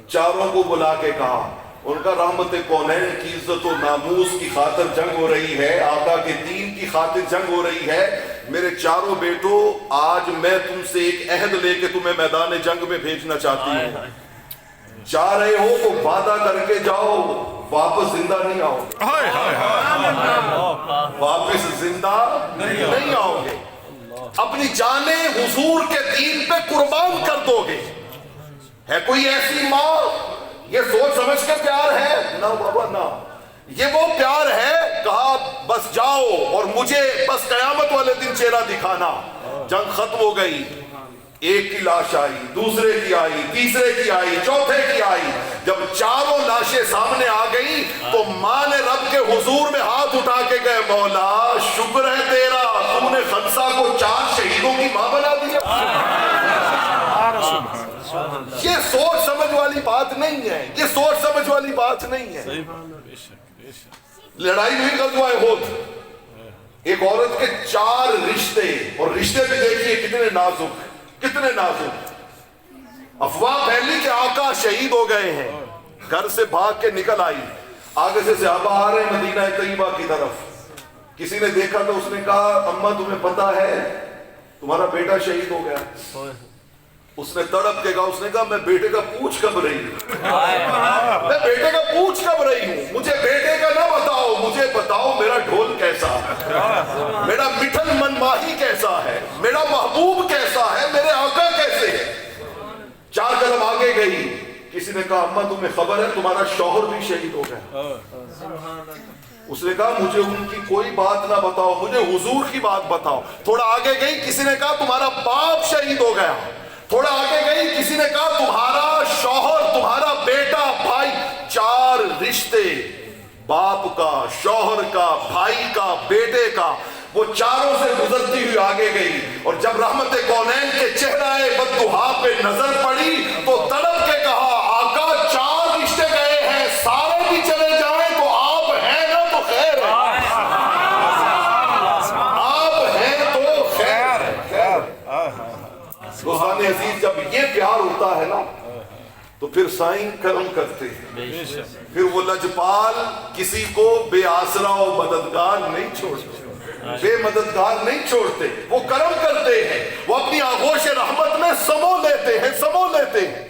چاروں کو بلا کے کہا، ان کا رحمت کونین کی عزت و ناموس کی خاطر جنگ ہو رہی ہے، آقا کے دین کی خاطر جنگ ہو رہی ہے. میرے چاروں بیٹوں، آج میں تم سے ایک عہد لے کے تمہیں میدان جنگ میں بھیجنا چاہتی ہوں. جا رہے ہو تو وعدہ کر کے جاؤ واپس زندہ نہیں آؤ گے. واپس زندہ نہیں آؤ گے. اپنی جانیں حضور کے دین پہ قربان کر دو گے. ہے کوئی ایسی ماں یہ سوچ سمجھ کے پیار ہے؟ نہ بابا نہ. یہ وہ پیار ہے کہا بس جاؤ اور مجھے بس قیامت والے دن چہرہ دکھانا. جنگ ختم ہو گئی، ایک کی لاش آئی، دوسرے کی آئی، تیسرے کی آئی، چوتھے کی آئی. جب چاروں لاشیں سامنے آ گئی تو ماں نے رب کے حضور میں ہاتھ اٹھا کے گئے، مولا شکر ہے تیرا، تم نے خنسا کو 4 شہیدوں کی ماں بنا دیا. یہ سوچ سمجھ والی بات نہیں ہے، یہ سوچ سمجھ والی بات نہیں ہے. لڑائی ہوئی غزوہ احد، ایک عورت کے 4 رشتے، اور رشتے بھی دیکھیے کتنے نازک، کتنے نازک. افواہ پھیلی کہ آقا شہید ہو گئے ہیں، گھر سے بھاگ کے نکل آئی. آگے سے صحابہ آ رہے ہیں مدینہ طیبہ کی طرف. کسی نے دیکھا تو اس نے کہا اماں تمہیں پتا ہے تمہارا بیٹا شہید ہو گیا. اس نے تڑپ کے کہا، اس نے کہا میں بیٹے کا پوچھ کب رہی ہوں، میں بیٹے کا پوچھ کب رہی ہوں. مجھے بیٹے کا نہ بتاؤ، مجھے بتاؤ میرا ڈھول کیسا ہے، میرا مٹھن منماہی کیسا ہے، میرا محبوب کیسا ہے، میرے آقا کیسے ہے. 4 قدم آگے گئی. کسی نے کہا اماں تمہیں خبر ہے تمہارا شوہر بھی شہید ہو گیا. اس نے کہا مجھے ان کی کوئی بات نہ بتاؤ، مجھے حضور کی بات بتاؤ. تھوڑا آگے گئی، کسی نے کہا تمہارا باپ شہید ہو گیا. تھوڑا آگے گئی، کسی نے کہا تمہارا شوہر، تمہارا بیٹا، بھائی. 4 رشتے، باپ کا، شوہر کا، بھائی کا، بیٹے کا. وہ چاروں سے گزرتی ہوئی آگے گئی، اور جب رحمت کونین کے چہرہ بددعا پہ نظر پڑی تو تڑپ کے کہا آقا 4 رشتے گئے ہیں، سارے بھی چلے جائیں تو آپ ہیں نا تو خیر ہے، آپ ہیں تو خیر ہے. دوستان عزیز، جب یہ پیار ہوتا ہے نا تو پھر سائیں کرم کرتے ہیں. پھر وہ لجپال کسی کو بے آسرا و مددگار نہیں چھوڑتے، بے مددگار نہیں چھوڑتے. وہ کرم کرتے ہیں، وہ اپنی آغوش رحمت میں سمو لیتے ہیں، سمو لیتے ہیں.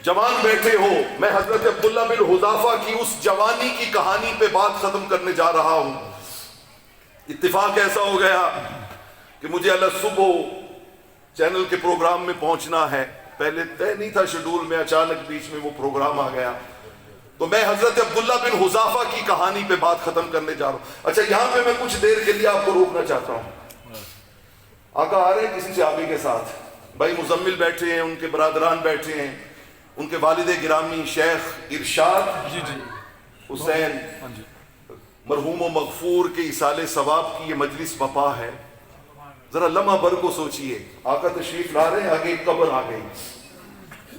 جوان بیٹھے ہو، میں حضرت عبداللہ بن حذافہ کی اس جوانی کی کہانی پہ بات ختم کرنے جا رہا ہوں. اتفاق ایسا ہو گیا کہ مجھے صبح چینل کے پروگرام میں پہنچنا ہے. پہلے طے نہیں تھا شیڈول میں، اچانک بیچ میں وہ پروگرام آ گیا. تو میں حضرت عبداللہ بن حذافہ کی کہانی پہ بات ختم کرنے جا رہا ہوں. اچھا یہاں پہ میں کچھ دیر کے لیے آپ کو روکنا چاہتا ہوں. آقا آ رہے ہیں کسی صحابی کے ساتھ، بھائی مزمل بیٹھے ہیں، ان کے برادران بیٹھے ہیں، ان کے والد گرامی شیخ ارشاد حسین مرحوم و مغفور کے ایصال ثواب کی یہ مجلس بپا ہے. ذرا لمحہ بھر کو سوچئے، آقا تشریف لا رہے ہیں، آگے ایک قبر آ گئی.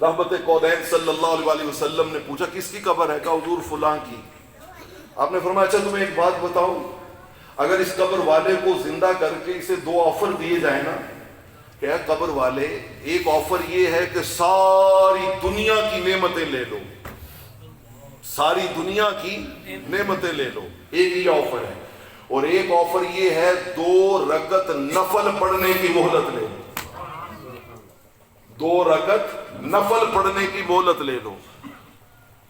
رحمت کونین صلی اللہ علیہ وسلم نے پوچھا کس کی قبر ہے؟ کہا حضور فلاں کی. آپ نے فرمایا اچھا تمہیں ایک بات بتاؤں, اگر اس قبر والے کو زندہ کر کے اسے 2 آفر دیے جائیں نا, کہ قبر والے ایک آفر یہ ہے کہ ساری دنیا کی نعمتیں لے لو, ساری دنیا کی نعمتیں لے لو, ایک یہ آفر ہے, اور ایک آفر یہ ہے 2 رکعت نفل پڑھنے کی مہلت لے لو, 2 رکعت نفل پڑھنے کی مہلت لے لو.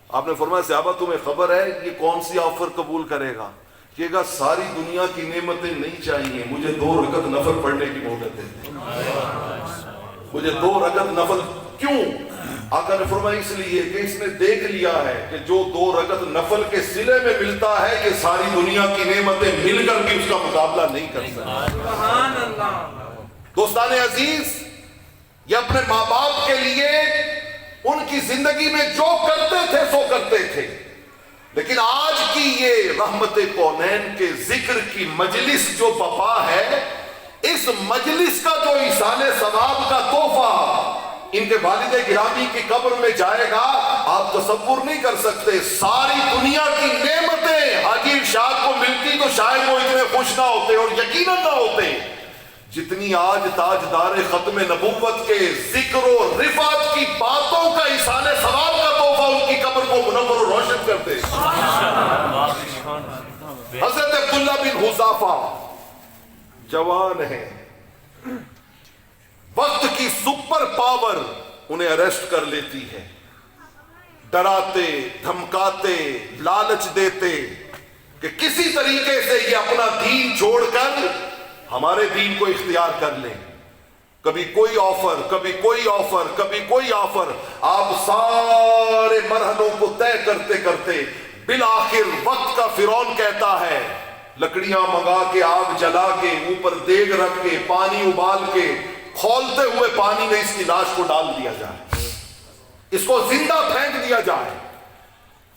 آپ نے فرمایا صحابہ تمہیں خبر ہے یہ کون سی آفر قبول کرے گا؟ کہے گا ساری دنیا کی نعمتیں نہیں چاہیے, مجھے 2 رکعت نفل پڑھنے کی مہلت دے, مجھے 2 رکعت نفل. کیوں؟ آقا نے فرمایا اس لیے کہ اس نے دیکھ لیا ہے کہ جو 2 رکعت نفل کے صلے میں ملتا ہے یہ ساری دنیا کی نعمتیں مل کر بھی اس کا مقابلہ نہیں کر سکتی. سبحان اللہ. دوستان عزیز, یہ اپنے ماں باپ کے لیے ان کی زندگی میں جو کرتے تھے سو کرتے تھے, لیکن آج کی یہ رحمت کونین کے ذکر کی مجلس جو بپا ہے, اس مجلس کا جو ایصال ثواب کا تحفہ ان کے والد گرامی کی قبر میں جائے گا, آپ تصور نہیں کر سکتے. ساری دنیا کی نعمتیں حاجی ارشاد کو ملتی تو شاید وہ اتنے خوش نہ ہوتے اور یقیناً نہ ہوتے جتنی آج تاجدار ختم نبوت کے ذکر و رفعت کی باتوں کا ایصال ثواب کا تحفہ ان کی قبر کو منور و روشن کرتے. حضرت عبداللہ بن حذافہ جوان ہیں, وقت کی سپر پاور انہیں اریسٹ کر لیتی ہے, ڈراتے دھمکاتے لالچ دیتے کہ کسی طریقے سے یہ اپنا دین چھوڑ کر ہمارے دین کو اختیار کر لیں. کبھی کوئی آفر, کبھی کوئی آفر, کبھی کوئی آفر. آپ سارے مرحلوں کو طے کرتے کرتے بالآخر وقت کا فرعون کہتا ہے لکڑیاں منگا کے, آگ جلا کے, اوپر دیگ رکھ کے, پانی ابال کے, کھولتے ہوئے پانی میں اس کی لاش کو ڈال دیا جائے, اس کو زندہ پھینک دیا جائے.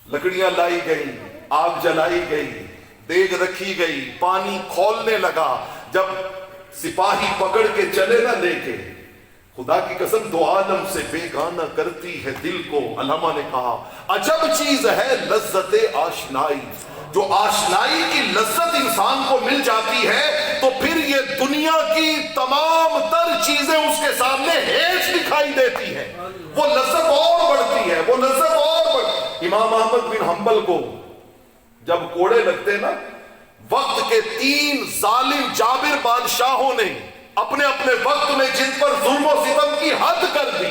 لکڑیاں لائی گئی, آگ جلائی گئی, دیگ رکھی گئی, پانی کھولنے لگا. جب سپاہی پکڑ کے چلے نہ لے کے, خدا کی قسم 2 عالم سے بیگانہ کرتی ہے دل کو. علامہ نے کہا عجب چیز ہے لذت آشنائی, جو آشنائی کی لذت انسان کو مل جاتی ہے تو پھر یہ دنیا کی تمام تر چیزیں اس کے سامنے ہیچ دکھائی دیتی ہیں, وہ لذت اور بڑھتی ہے, وہ لذت اور بڑھتی. امام احمد بن حنبل کو جب کوڑے لگتے نا, وقت کے 3 ظالم جابر بادشاہوں نے اپنے اپنے وقت میں جن پر ظلم و ستم کی حد کر دی,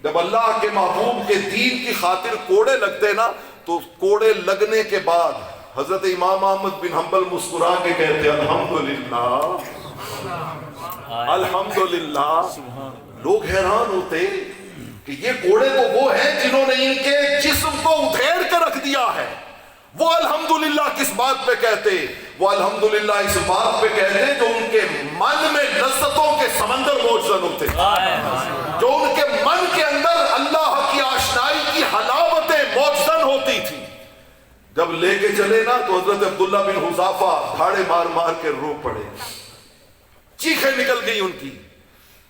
جب اللہ کے محبوب کے دین کی خاطر کوڑے لگتے نا, تو کوڑے لگنے کے بعد حضرت امام احمد بن حنبل مسکرا کے کہتے الحمدللہ الحمدللہ. لوگ حیران ہوتے کہ یہ کوڑے تو وہ ہیں جنہوں نے ان کے جسم کو ادھیڑ کے رکھ دیا ہے. وہ الحمدللہ کس بات پہ کہتے؟ وہ الحمدللہ اس بات پہ کہتے جو ان کے من میں لذتوں کے سمندر موجود ہوتے, جو ان کے من کے اندر اللہ کی آشنائی کی حلاوتیں موجود ہوتی تھی. جب لے کے چلے نا تو حضرت عبداللہ بن حذافہ دھاڑے مار مار کے رو پڑے, چیخیں نکل گئی ان کی.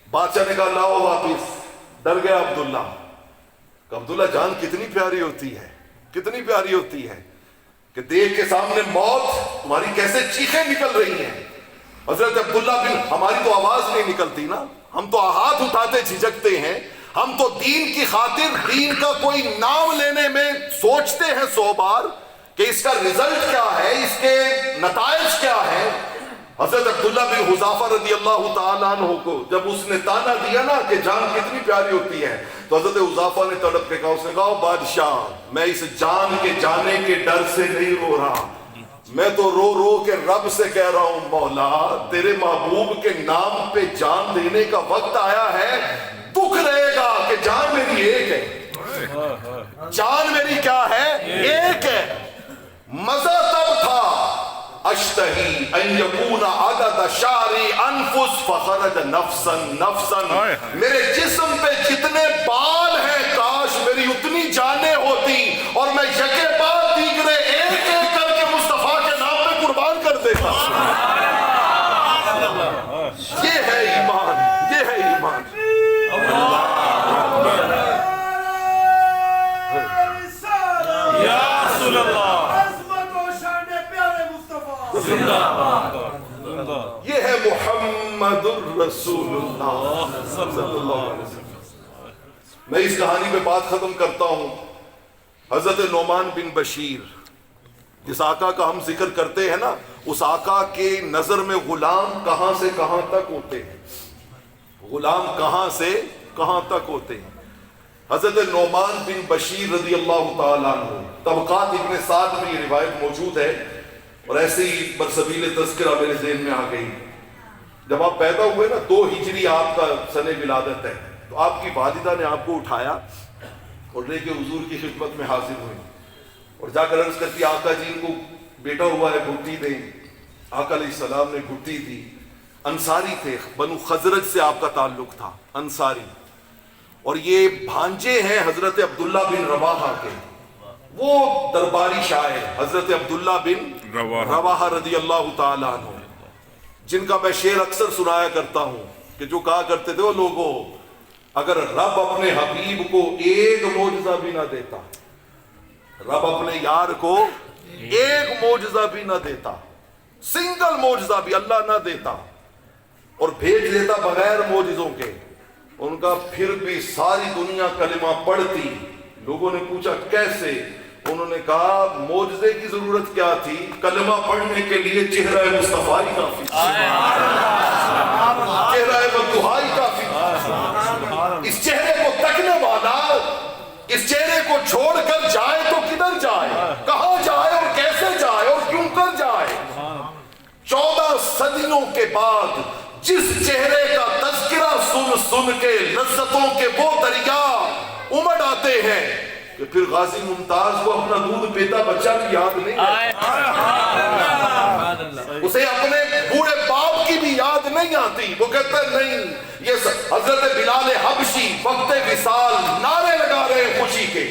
بادشاہ نے کہا لاؤ واپس. ڈر گیا عبداللہ. عبداللہ جان کتنی پیاری ہوتی ہے, کتنی پیاری ہوتی ہے کہ دیکھ کے سامنے موت تمہاری کیسے چیخیں نکل رہی ہیں. حضرت عبداللہ بن, ہماری تو آواز نہیں نکلتی نا, ہم تو ہاتھ اٹھاتے جھجکتے ہیں, ہم تو دین کی خاطر دین کا کوئی نام لینے میں سوچتے ہیں 100 بار کہ اس کا رزلٹ کیا ہے, اس کے نتائج کیا ہے. حضرت عبداللہ بن حذافہ رضی اللہ تعالیٰ عنہ کو جب اس نے تانا دیا نا کہ جان کتنی پیاری ہوتی ہے, تو حضرت حذافہ نے تڑپ کے کہا, اس نے کہا بادشاہ میں اس جان کے جانے کے ڈر سے نہیں رو رہا, میں تو رو رو کے رب سے کہہ رہا ہوں مولا تیرے محبوب کے نام پہ جان دینے کا وقت آیا ہے. دکھ رہے گا کہ جان میری ایک ہے, جان میری کیا ہے, ایک ہے. مزہ تب تھا اشتہی ان یکون عدد شعری انفس فخرج نفسا نفسا, میرے جسم پہ جتنے بال ہیں کاش میری اتنی جانیں ہوتی اور میں یکے بعد دیگرے ایک ایک کر کے مصطفیٰ کے نام پہ قربان کر دیتا. یہ ہے ایمان, یہ ہے ایمان. یا رسول اللہ یہ ہے محمد الرسول اللہ صلی اللہ علیہ وسلم۔ میں اس کہانی پہ بات ختم کرتا ہوں۔ حضرت نعمان بن بشیر، جس آقا کا ہم ذکر کرتے ہیں نا، اس آقا کے نظر میں غلام کہاں سے کہاں تک ہوتے ہیں، غلام کہاں سے کہاں تک ہوتے ہیں۔ حضرت نعمان بن بشیر رضی اللہ تعالیٰ عنہ، طبقات ابن سعد میں یہ روایت موجود ہے، اور ایسے ہی برسبیل تذکرہ میرے ذہن میں آ گئی۔ جب آپ پیدا ہوئے نا، 2 ہجری آپ کا سن ولادت ہے، تو آپ کی والدہ نے آپ کو اٹھایا اور لے کے حضور کی خدمت میں حاضر ہوئی، اور جا کر عرض کرتی آقا جی ان کو بیٹا ہوا ہے، گھٹی دیں۔ آقا علیہ السلام نے گھٹی دی۔ انصاری تھے، بنو خزرج سے آپ کا تعلق تھا، انصاری، اور یہ بھانجے ہیں حضرت عبداللہ بن رواحہ کے، وہ درباری شاعر حضرت عبداللہ بن رواحہ رضی اللہ تعالیٰ عنہ، جن کا میں شعر اکثر سنایا کرتا ہوں کہ جو کہا کرتے تھے، وہ لوگوں اگر رب اپنے حبیب کو ایک معجزہ بھی نہ دیتا، رب اپنے یار کو ایک معجزہ بھی نہ دیتا، سنگل معجزہ بھی اللہ نہ دیتا، اور بھیج دیتا بغیر معجزوں کے، ان کا پھر بھی ساری دنیا کلمہ پڑھتی۔ لوگوں نے پوچھا کیسے؟ انہوں نے کہا معجزے کی ضرورت کیا تھی، کلمہ پڑھنے کے لیے چہرہ مصطفیٰ ہی کافی تھا، چہرہ مطلوع ہی کافی تھا۔ اس چہرے کو تکنے والا اس چہرے کو چھوڑ کر جائے تو کدھر جائے، کہاں جائے اور کیسے جائے اور کیوں کر جائے۔ 14 صدیوں کے بعد جس چہرے کا تذکرہ سن سن کے لذتوں کے وہ دریا امڑ آتے ہیں کہ پھر غازی ممتاز کو اپنا دودھ پیتا بچہ بھی یاد نہیں آتا، اسے اپنے بوڑھے باپ کی بھی یاد نہیں آتی۔ وہ کہتے ہیں نہیں، یہ حضرت بلال حبشی وقت وصال نعرے لگا رہے ہیں خوشی کے۔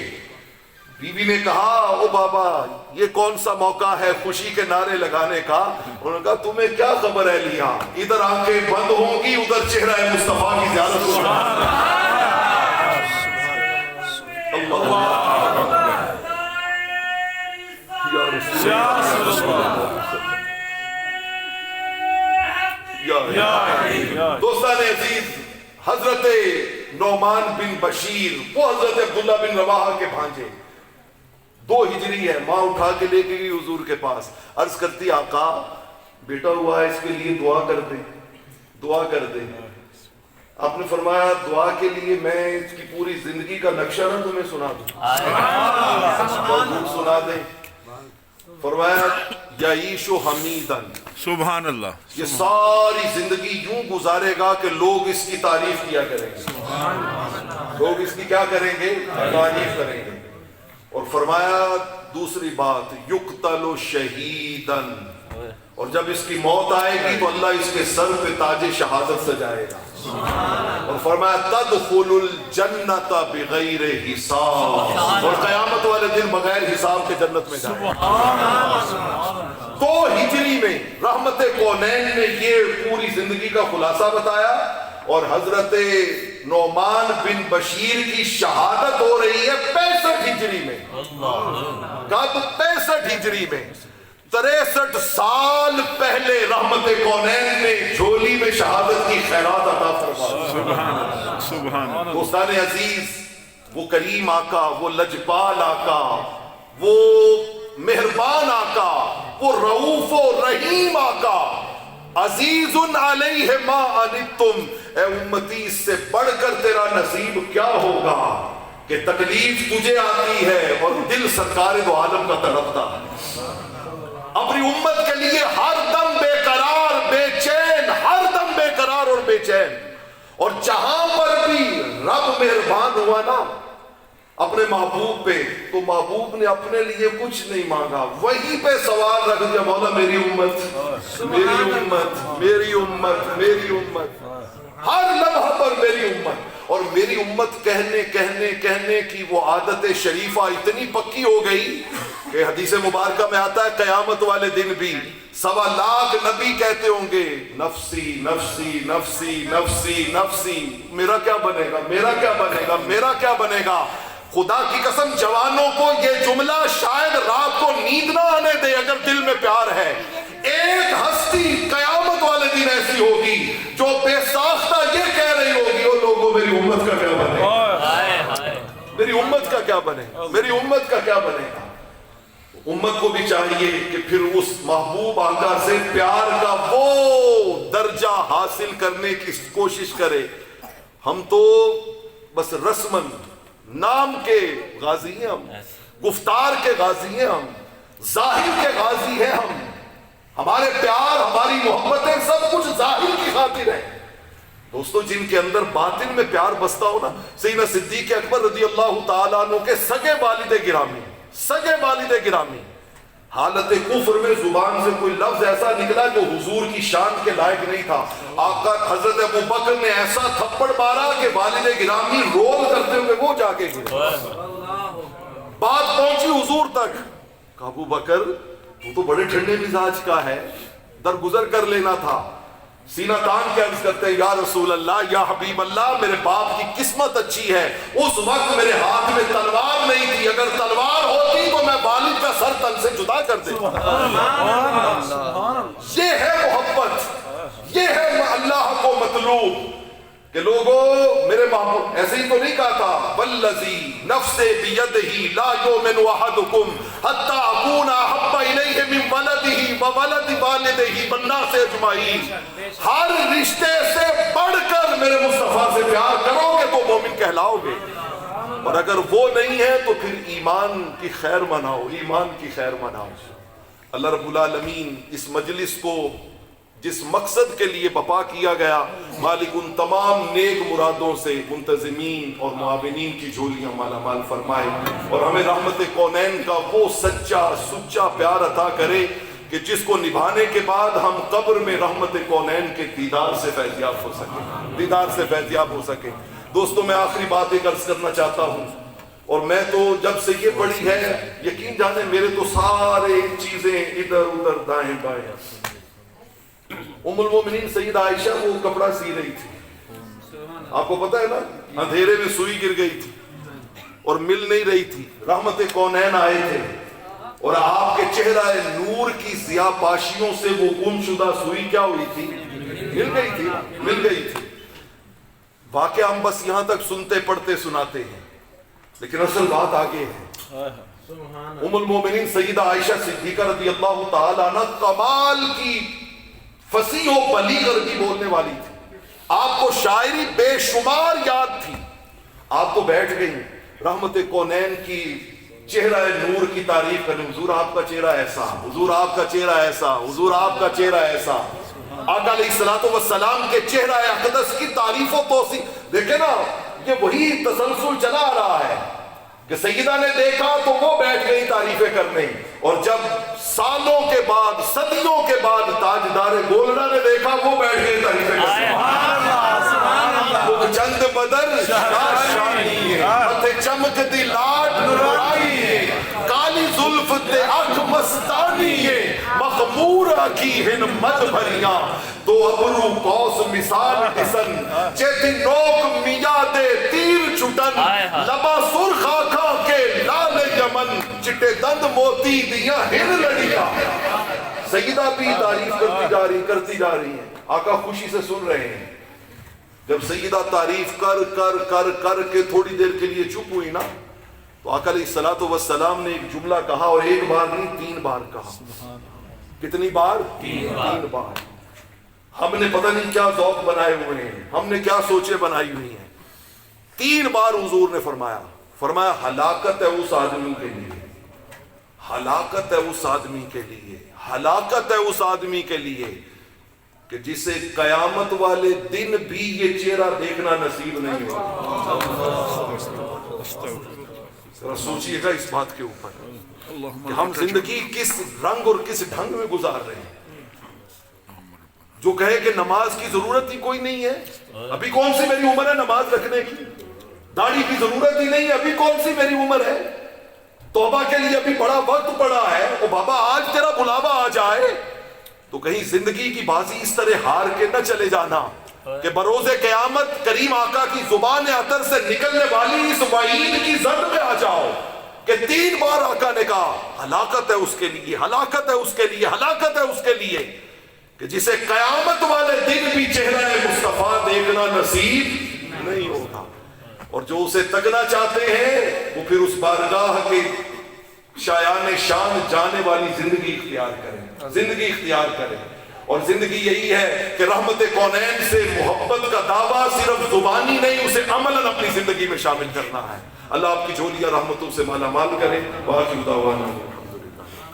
بیوی نے کہا او بابا یہ کون سا موقع ہے خوشی کے نعرے لگانے کا؟ انہوں نے کہا تمہیں کیا خبر ہے لیا، ادھر آنکھیں بند ہوں گی، ادھر چہرہ مصطفیٰ کی زیارت ہوگی۔ دوستان عزیز، حضرت نعمان بن بشیر وہ حضرت عبداللہ بن رواحہ کے بھانجے، 2 ہجری ہے، ماں اٹھا کے لے کے گئی حضور کے پاس، عرض کرتی آقا بیٹا ہوا ہے، اس کے لیے دعا کر دیں، دعا کر دیں۔ آپ نے فرمایا دعا کے لیے میں اس کی پوری زندگی کا نقشہ نہ تمہیں سنا دوں، سنا دیں۔ فرمایا یعیش حمیدن، سبحان اللہ، یہ ساری زندگی یوں گزارے گا کہ لوگ اس کی تعریف کیا کریں گے، لوگ اس کی کیا کریں گے؟ تعریف کریں گے۔ اور فرمایا دوسری بات یقتل شہیدن، اور جب اس کی موت آئے گی تو اللہ اس کے سر پہ تاج شہادت سجائے گا۔ اور فرمایا تدخل الجنت بغیر حساب، اور قیامت والے دن بغیر حساب کے جنت میں جائے گا۔ 2 ہجری میں رحمت کونین نے یہ پوری زندگی کا خلاصہ بتایا، اور حضرت نعمان بن بشیر کی شہادت ہو رہی ہے 65 ہجری میں، کہا تو 65 ہجری میں، 63 سال پہلے رحمت کونین نے جھولی میں شہادت کی خیرات عطا فرمائی۔ سبحان اللہ۔ دوستان عزیز، وہ کریم آقا، وہ لجپال آقا، وہ مہربان آقا، وہ رؤوف و رحیم آقا، عزیز علیہ ما عنتم، اے امتی اس سے بڑھ کر تیرا نصیب کیا ہوگا کہ تکلیف تجھے آتی ہے اور دل سرکار دو عالم کا تڑپتا ہے، اپنی امت کے لیے ہر دم بے قرار بے چین، ہر دم بے قرار اور بے چین۔ اور جہاں پر بھی رب مہربان ہوا نا اپنے محبوب پہ، تو محبوب نے اپنے لیے کچھ نہیں مانگا، وہیں پہ سوال رکھ دیا مولا میری امت میری امت میری امت میری امت، ہر لمحہ پر میری امت۔ اور میری امت کہنے کہنے کہنے کی وہ عادت شریفہ اتنی پکی ہو گئی کہ حدیث مبارکہ میں آتا ہے قیامت والے دن بھی 1.25 لاکھ نبی کہتے ہوں گے نفسی نفسی نفسی نفسی نفسی، میرا کیا بنے گا میرا کیا بنے گا میرا کیا بنے گا۔ خدا کی قسم جوانوں کو یہ جملہ شاید رات کو نیند نہ آنے دے اگر دل میں پیار ہے، ایک ہستی قیامت والے دن ایسی ہوگی جو بے ساختہ یہ کہہ رہی ہوگی او لوگوں میری امت کا کیا بنے گا، میری امت کا کیا بنے گا، میری امت کا کیا بنے گا۔ امت کو بھی چاہیے کہ پھر اس محبوب آقا سے پیار کا وہ درجہ حاصل کرنے کی کوشش کرے۔ ہم تو بس رسمن نام کے غازی ہیں، ہم گفتار کے غازی ہیں، ہم ظاہر کے غازی ہیں، ہمارے پیار ہماری محبتیں سب کچھ ظاہر کی خاطر ہے۔ دوستو جن کے اندر باطن میں پیار بستا ہو نا، سیدنا صدیق اکبر رضی اللہ تعالیٰ عنہ کے سگے والد گرامی، سگے والد گرامی، حالت کفر میں زبان سے کوئی لفظ ایسا نکلا جو حضور کی شان کے لائق نہیں تھا، آقا حضرت ابو بکر نے ایسا تھپڑ مارا کہ والد گرامی رول کرتے ہوئے وہ جا کے گرے۔ بات پہنچی حضور تک کہ ابو بکر تو تو بڑے ٹھنڈے مزاج کا ہے، درگزر کر لینا تھا۔ سینہ تان کے عرض کرتے ہیں یا رسول اللہ، یا حبیب اللہ، میرے باپ کی قسمت اچھی ہے، اس وقت میرے ہاتھ میں تلوار نہیں تھی، اگر تلوار ہوتی تو میں والد کا سر تن سے جدا کر دیتا۔ یہ ہے محبت، یہ ہے اللہ کو مطلوب کہ لوگوں میرے محبوب، ایسے ہی تو نہیں کہا تھا والذی نفس بیدہ لا یؤمن احدکم حتی اکون احب الیہ من ولدہ وولد والدہ والناس اجمعین، ہر رشتے سے بڑھ کر میرے مصطفیٰ سے پیار کرو گے تو مومن کہلاؤ گے، اور اگر وہ نہیں ہے تو پھر ایمان کی خیر مناؤ، ایمان کی خیر مناؤ۔ اللہ رب العالمین اس مجلس کو جس مقصد کے لیے بپا کیا گیا، مالک ان تمام نیک مرادوں سے منتظمین اور معاونین کی جھولیاں مالا مال فرمائے، اور ہمیں رحمت کونین کا وہ سچا سچا پیار عطا کرے کہ جس کو نبھانے کے بعد ہم قبر میں رحمت کونین کے دیدار سے فیضیاب ہو سکیں، دیدار سے فیضیاب ہو سکیں۔ دوستو میں آخری بات ایک عرض کرنا چاہتا ہوں، اور میں تو جب سے یہ پڑھی ہے یقین جانے میرے تو سارے چیزیں ادھر ادھر دائیں بائیں۔ ام المومنین سیدہ عائشہ وہ کپڑا سی رہی تھی، آپ کو پتہ ہے نا، اندھیرے میں سوئی گر گئی تھی اور مل نہیں رہی تھی، رحمت کونین آئے تھے اور آپ کے چہرہ نور کی ضیاء پاشیوں سے وہ گم شدہ سوئی کیا ہوئی تھی، مل گئی تھی، مل گئی تھی۔ واقعہ ہم بس یہاں تک سنتے پڑھتے سناتے ہیں، لیکن اصل بات آگے ہے۔ ام المومنین سیدہ عائشہ صدیقہ رضی اللہ تعالی عنہ کمال کی فصیح و بلیغ عربی بولنے والی تھی، آپ کو شاعری بے شمار یاد تھی، آپ تو بیٹھ گئی رحمت کونین کی چہرہ نور کی تعریف کرنے، حضور آپ کا چہرہ ایسا، حضور آپ کا چہرہ ایسا، حضور آپ کا چہرہ ایسا، آقا علیہ الصلوۃ والسلام کے چہرہ اقدس کی تعریف و توصیف۔ دیکھیں نا یہ وہی تسلسل چلا آ رہا ہے کہ سیدہ نے دیکھا تو وہ بیٹھ گئی تعریفیں کرنے، اور جب سالوں کے بعد صدیوں کے بعد تاجدار گولڈا نے دیکھا وہ بیٹھ گئی تعریفیں کرنے۔ وہ چند بدر شانی ہے، متھے چمک دی لاٹ نورائی ہے، کالی زلف تے اکھ مستانی ہے، مخمورہ کی ہن مد بھریاں تو ابرو قوس مثال کسن، چیتی نوک میاں دے تیر چھٹن، لبا سرخ آنکھاں کے لال یمن، چٹے دند موتی دیاں ہن لڑیاں۔ سیدہ بھی تعریف کرتی جا رہی ہیں، آقا خوشی سے سن رہے ہیں۔ جب سیدہ تعریف کر کر کر کر کے تھوڑی دیر کے لیے چپ ہوئی نا، تو آقا علیہ الصلوۃ والسلام نے ایک جملہ کہا، اور ایک بار نہیں 3 بار کہا۔ کتنی بار؟ 3 بار۔ ہم نے پتہ نہیں کیا ذوق بنائے ہوئے ہیں، ہم نے کیا سوچیں بنائی ہوئی ہیں۔ 3 بار حضور نے فرمایا ہلاکت ہے اس آدمی کے لیے، ہلاکت ہے اس آدمی کے لیے، ہلاکت ہے اس آدمی کے لیے کہ جسے قیامت والے دن بھی یہ چہرہ دیکھنا نصیب نہیں ہوگا۔ ذرا سوچئے گا اس بات کے اوپر کہ ہم زندگی کس رنگ اور کس ڈھنگ میں گزار رہے ہیں۔ جو کہے کہ نماز کی ضرورت ہی کوئی نہیں ہے، ابھی کون سی میری عمر ہے نماز رکھنے کی، داڑھی کی ضرورت ہی نہیں ہے، ابھی کون سی میری عمر ہے، توبہ کے لیے ابھی بڑا وقت پڑا ہے، او بابا آج تیرا بلاوا آ جائے تو کہیں زندگی کی بازی اس طرح ہار کے نہ چلے جانا کہ بروز قیامت کریم آقا کی زبان عطر سے نکلنے والی اس وعید کی زد میں آ جاؤ کہ 3 بار آقا نے کہا ہلاکت ہے اس کے لیے، ہلاکت ہے اس کے لیے، ہلاکت ہے اس کے لیے کہ جسے قیامت والے دن بھی چہرہ مصطفیٰ دیکھنا نصیب نہیں ہوگا، اور جو اسے تکنا چاہتے ہیں وہ پھر اس بارگاہ کے شایان شان جانے والی زندگی اختیار کریں، زندگی اختیار کریں. اور زندگی یہی ہے کہ رحمت کونین سے محبت کا دعویٰ صرف زبانی نہیں، اسے عملاً اپنی زندگی میں شامل کرنا ہے. اللہ آپ کی جھولیاں رحمتوں سے مالا مال کرے. باقی دعوانا